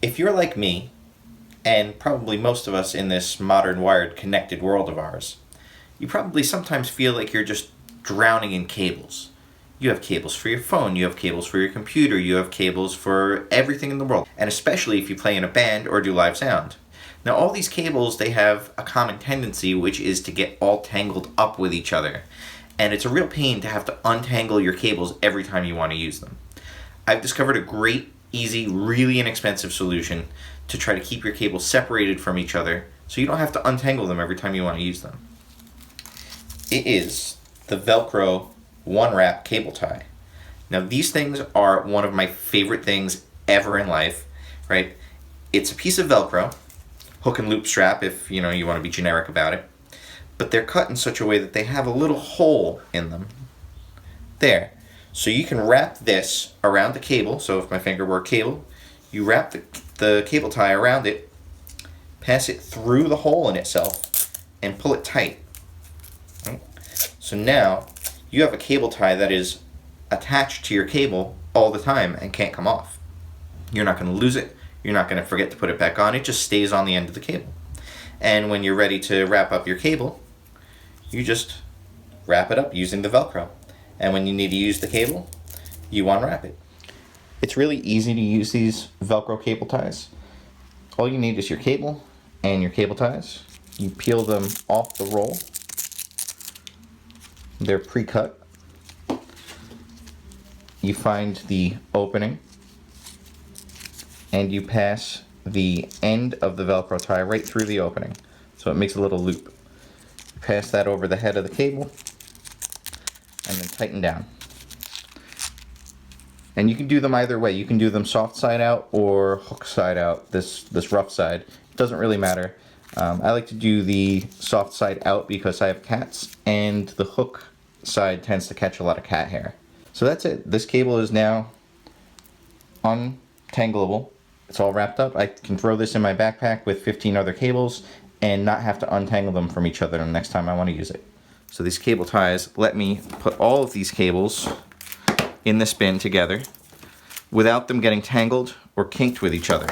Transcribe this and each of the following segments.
If you're like me, and probably most of us in this modern wired connected world of ours, you probably sometimes feel like you're just drowning in cables. You have cables for your phone, you have cables for your computer, you have cables for everything in the world, and especially if you play in a band or do live sound. Now all these cables, they have a common tendency, which is to get all tangled up with each other. And it's a real pain to have to untangle your cables every time you want to use them. I've discovered a great, easy, really inexpensive solution to try to keep your cables separated from each other so you don't have to untangle them every time you want to use them. It is the Velcro One-Wrap cable tie. Now these things are one of my favorite things ever in life, right? It's a piece of Velcro, hook and loop strap if you want to be generic about it, but they're cut in such a way that they have a little hole in them. There. So you can wrap this around the cable, so if my finger were a cable, you wrap the cable tie around it, pass it through the hole in itself, and pull it tight. Right? So now you have a cable tie that is attached to your cable all the time and can't come off. You're not going to lose it, you're not going to forget to put it back on, it just stays on the end of the cable. And when you're ready to wrap up your cable, you just wrap it up using the Velcro. And when you need to use the cable, you unwrap it. It's really easy to use these Velcro cable ties. All you need is your cable and your cable ties. You peel them off the roll. They're pre-cut. You find the opening and you pass the end of the Velcro tie right through the opening. So it makes a little loop. Pass that over the head of the cable and then tighten down. And you can do them either way. You can do them soft side out or hook side out, this rough side. It doesn't really matter. I like to do the soft side out because I have cats, and the hook side tends to catch a lot of cat hair. So that's it. This cable is now untangleable. It's all wrapped up. I can throw this in my backpack with 15 other cables and not have to untangle them from each other the next time I want to use it. So these cable ties let me put all of these cables in this bin together without them getting tangled or kinked with each other.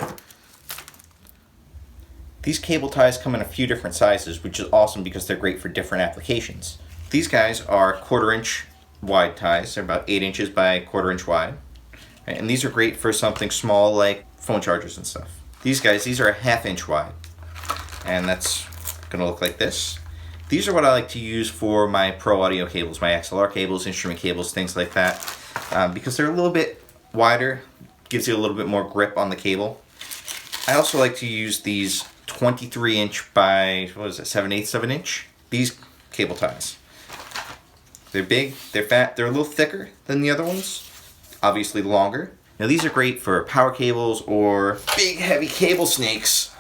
These cable ties come in a few different sizes, which is awesome because they're great for different applications. These guys are 1/4 inch wide ties. They're about 8 inches by 1/4 inch wide. Right? And these are great for something small like phone chargers and stuff. These guys, these are a 1/2 inch wide. And that's gonna look like this. These are what I like to use for my pro audio cables, my XLR cables, instrument cables, things like that. Because they're a little bit wider, gives you a little bit more grip on the cable. I also like to use these 23 inch by, 7/8 of an inch? These cable ties. They're big, they're fat, they're a little thicker than the other ones. Obviously longer. Now these are great for power cables or big heavy cable snakes.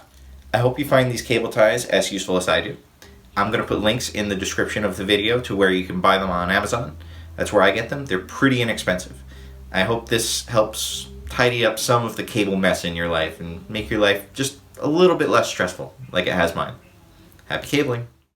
I hope you find these cable ties as useful as I do. I'm going to put links in the description of the video to where you can buy them on Amazon. That's where I get them. They're pretty inexpensive. I hope this helps tidy up some of the cable mess in your life and make your life just a little bit less stressful, like it has mine. Happy cabling!